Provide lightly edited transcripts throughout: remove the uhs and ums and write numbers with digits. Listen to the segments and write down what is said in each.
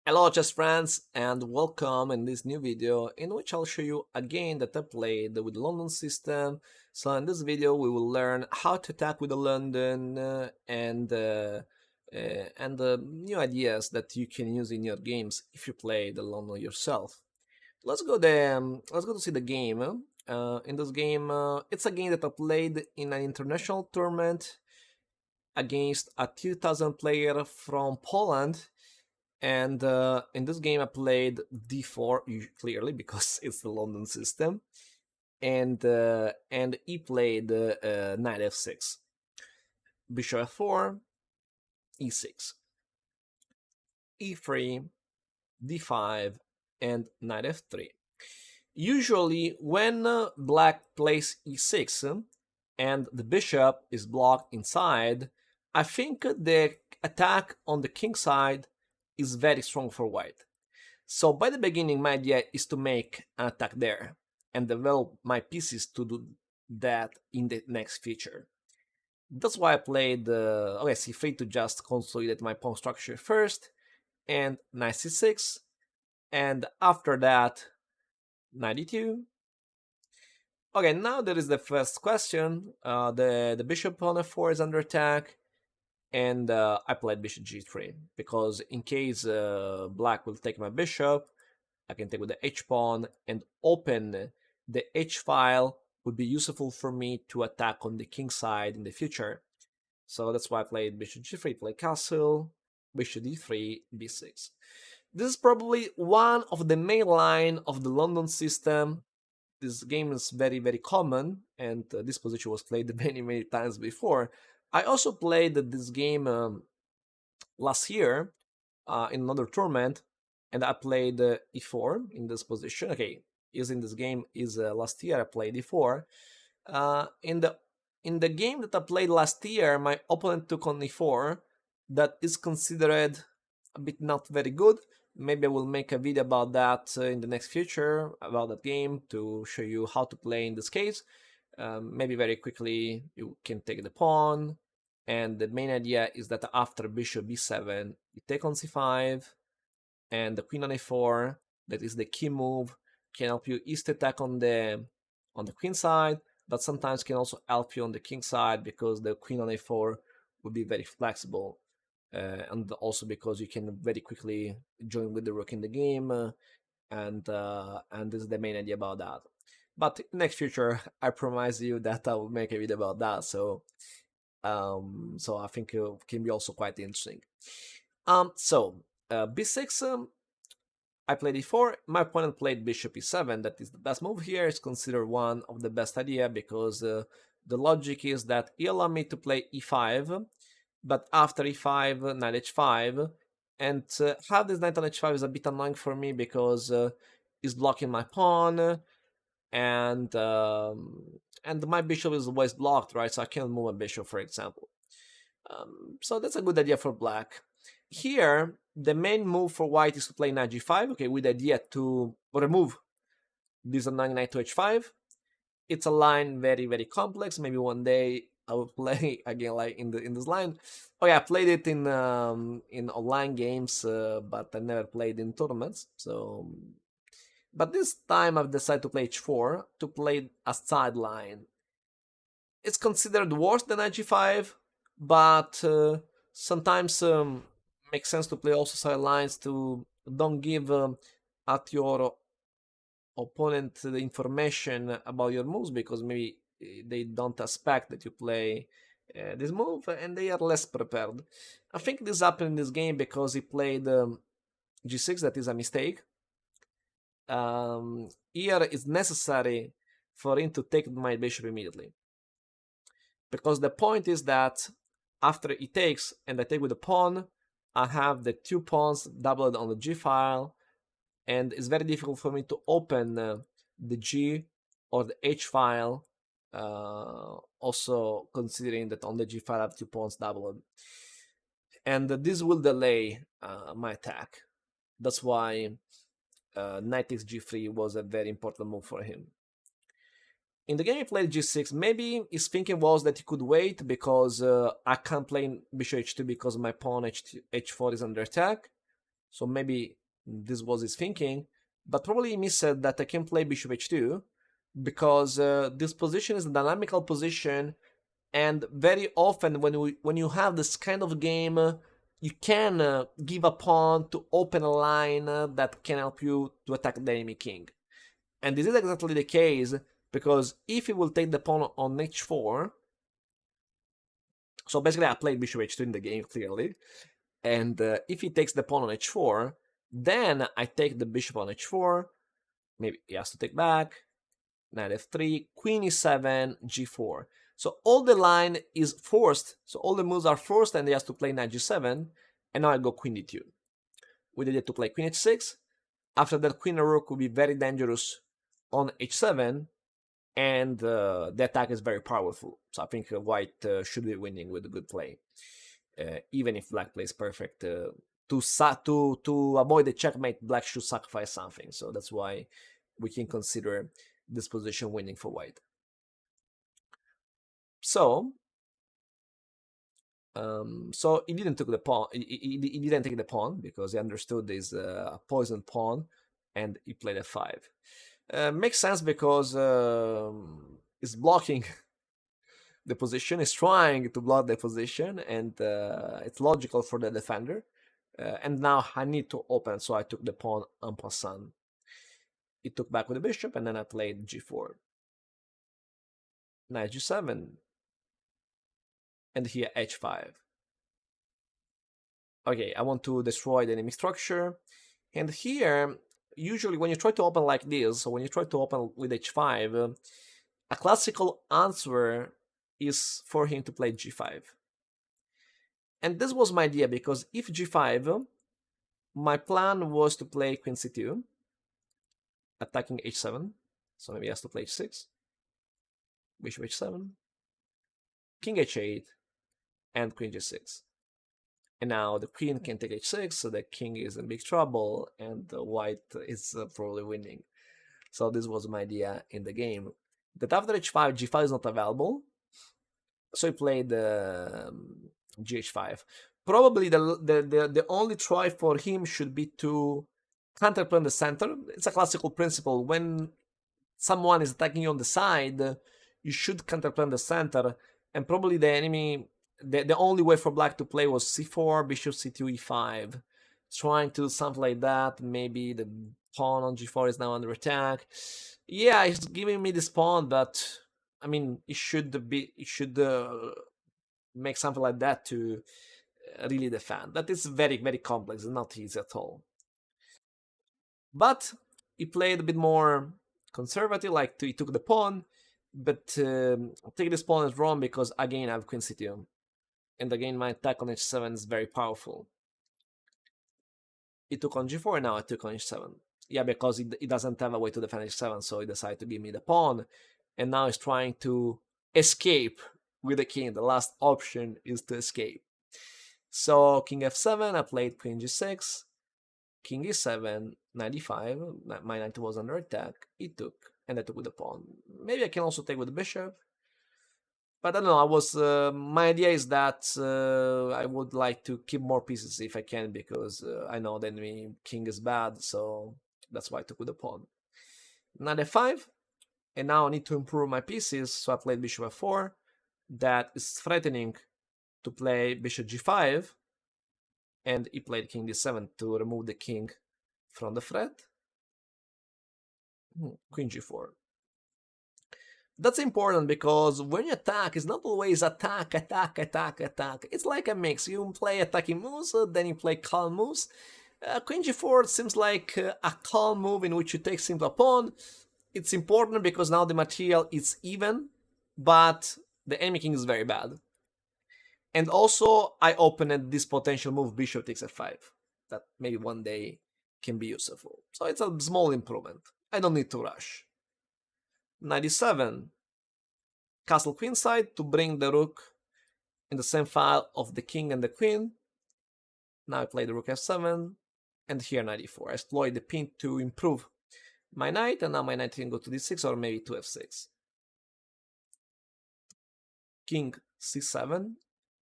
Hello chess friends and welcome in this new video in which I'll show you a game that I played with the London system. So in this video we will learn how to attack with the London and new ideas that you can use in your games if you play the London yourself. Let's go to see the game. In this game, it's a game that I played in an international tournament against a 2000 player from Poland. And in this game, I played d4 clearly because it's the London system, and he played knight f6, bishop f4, e6, e3, d5, and knight f3. Usually, when black plays e6 and the bishop is blocked inside, I think the attack on the king side is very strong for white. So by the beginning, my idea is to make an attack there and develop my pieces to do that in the next feature. That's why I played c3 to just consolidate my pawn structure first, and knight c6, and after that, knight e2. Okay, now there is the first question. The bishop on f4 is under attack, and I played bishop g3 because in case black will take my bishop, I can take with the h-pawn and open the h-file would be useful for me to attack on the king side in the future. So that's why I played bishop g3, play castle, bishop d3, b6. This is probably one of the main line of the London system. This game is very, very common, and this position was played many, many times before. I also played this game last year in another tournament, and I played e4 in this position. Okay, using this game is last year I played e4. In the game that I played last year, my opponent took on e4. That is considered a bit not very good. Maybe I will make a video about that in the next future, about that game, to show you how to play in this case. Maybe very quickly you can take the pawn, and the main idea is that after bishop b7 you take on c5, and the queen on a4, that is the key move, can help you east attack on the queen side, but sometimes can also help you on the king side because the queen on a4 would be very flexible, and also because you can very quickly join with the rook in the game, and this is the main idea about that. But in the next future, I promise you that I will make a video about that. So I think it can be also quite interesting. B6, I played e4. My opponent played bishop e7. That is the best move here. It's considered one of the best idea because the logic is that he allowed me to play e5, but after e5, knight h5, and have this knight on h5 is a bit annoying for me because it's blocking my pawn, and my bishop is always blocked, right? So I can't move a bishop, for example. So that's a good idea for black. Here, the main move for white is to play knight g5, okay, with the idea to remove this annoying knight to h5. It's a line very, very complex. Maybe one day I will play again like in this line. Oh yeah, I played it in online games, but I never played in tournaments. So, but this time I've decided to play h4 to play a sideline. It's considered worse than knight g5, but sometimes makes sense to play also sidelines to don't give at your opponent the information about your moves, because maybe they don't expect that you play this move and they are less prepared. I think this happened in this game because he played g6. That is a mistake. Here it's necessary for him to take my bishop immediately, because the point is that after he takes and I take with the pawn, I have the two pawns doubled on the g file, and it's very difficult for me to open the g or the h file, also considering that on the g file I have two pawns doubled, and this will delay my attack. That's why knight takes g3 was a very important move for him. In the game he played g6. Maybe his thinking was that he could wait because I can't play bishop h2 because my pawn h4 is under attack. So maybe this was his thinking, but probably he missed that I can play bishop h2 because this position is a dynamical position, and very often when you have this kind of game, you can give a pawn to open a line that can help you to attack the enemy king. And this is exactly the case, because if he will take the pawn on h4, so basically I played bishop h2 in the game, clearly, and if he takes the pawn on h4, then I take the bishop on h4, maybe he has to take back, knight f3, queen e7, g4. So all the line is forced, so all the moves are forced, and he has to play knight g7, and now I go queen d2. We did it to play queen h6, after that queen and rook will be very dangerous on h7, and the attack is very powerful. So I think white should be winning with a good play, even if black plays perfect. To avoid the checkmate, black should sacrifice something. So that's why we can consider this position winning for white. So he didn't take the pawn. He didn't take the pawn because he understood this poison pawn, and he played f5. Makes sense because it's blocking the position, is trying to block the position, and it's logical for the defender. And now I need to open, so I took the pawn en passant. He took back with the bishop, and then I played g4. Knight g7, and here h5. Okay, I want to destroy the enemy structure, and here, usually when you try to open like this, so when you try to open with h5, a classical answer is for him to play g5. And this was my idea, because if g5, my plan was to play queen c2, attacking h7, so maybe he has to play h6, bishop h7, king h8, and queen g6. And now the queen can take h6, so the king is in big trouble, and white is probably winning. So this was my idea in the game. That after h5, g5 is not available, so he played gh5. Probably the only try for him should be to counterplan the center. It's a classical principle. When someone is attacking you on the side, you should counterplan the center, and probably the enemy, the only way for black to play was c4, bishop c2, e5. Trying to do something like that. Maybe the pawn on g4 is now under attack. Yeah, he's giving me this pawn, but I mean, it should make something like that to really defend. That is very, very complex. It's not easy at all. But he played a bit more conservative, like he took the pawn, but taking this pawn is wrong because again I have queen c2, and again my attack on h7 is very powerful. He took on g4, and now I took on h7. Yeah, because he doesn't have a way to defend h7, so he decided to give me the pawn, and now he's trying to escape with the king. The last option is to escape. So king f7, I played queen g6, king e7, knight e5, my knight was under attack, he took, and I took with the pawn. Maybe I can also take with the bishop, but I don't know, my idea is that I would like to keep more pieces if I can, because I know the enemy king is bad, so that's why I took with the pawn. Knight f5, and now I need to improve my pieces, so I played bishop f4, that is threatening to play bishop g5, and he played king d7 to remove the king from the threat. Queen g4. That's important, because when you attack, it's not always attack. It's like a mix. You play attacking moves, then you play calm moves. Queen g4 seems like a calm move in which you take simply a pawn. It's important because now the material is even, but the enemy king is very bad. And also, I opened this potential move, bishop takes f5, that maybe one day can be useful. So it's a small improvement. I don't need to rush. Knight e7, castle queenside to bring the rook in the same file of the king and the queen. Now I play the rook f7, and here knight e4. I exploit the pin to improve my knight, and now my knight can go to d6 or maybe to f6. King c7,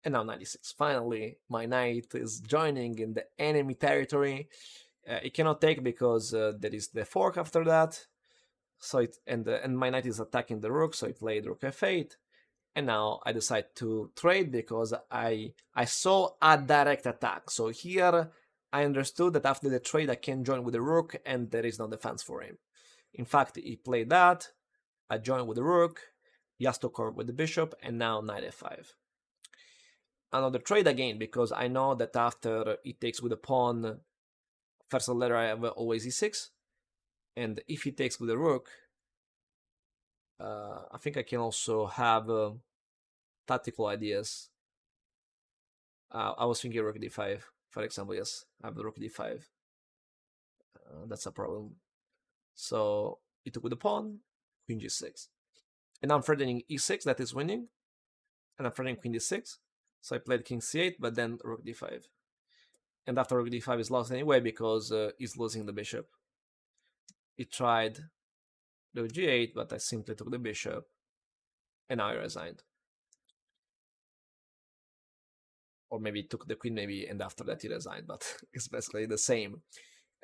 And now 96. Finally, my knight is joining in the enemy territory. It cannot take because there is the fork after that. So and my knight is attacking the rook, so I played rook f8. And now I decide to trade because I saw a direct attack. So here I understood that after the trade I can join with the rook and there is no defense for him. In fact, he played that. I joined with the rook. He has to cover with the bishop, and now knight f5. Another trade again because I know that after he takes with the pawn, first letter I have always e6, and if he takes with the rook, I think I can also have tactical ideas. I was thinking rook d5, for example. Yes, I have the rook d5. That's a problem. So he took with the pawn, queen g6, and I'm threatening e6 that is winning, and I'm threatening queen d6. So I played king c8, but then rook d5. And after rook d5 is lost anyway because he's losing the bishop. He tried rook g8, but I simply took the bishop, and now I resigned. Or maybe took the queen, maybe, and after that he resigned, but it's basically the same.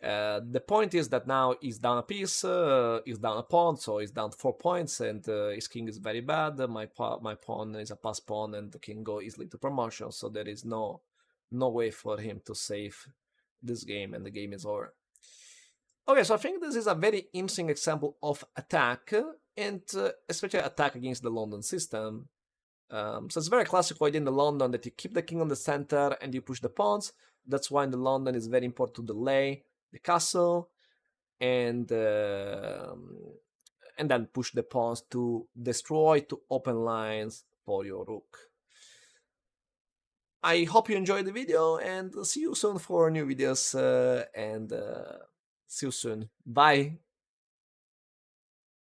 The point is that now he's down a piece, he's down a pawn, so he's down 4 points, and his king is very bad. My pawn is a pass pawn, and the king go easily to promotion, so there is no way for him to save this game, and the game is over. Okay, so I think this is a very interesting example of attack, and especially attack against the London system. So it's a very classical idea in the London that you keep the king on the center and you push the pawns. That's why in the London it's very important to delay the castle and then push the pawns to destroy, to open lines for your rook. I hope you enjoyed the video, and see you soon for new videos, and see you soon. Bye!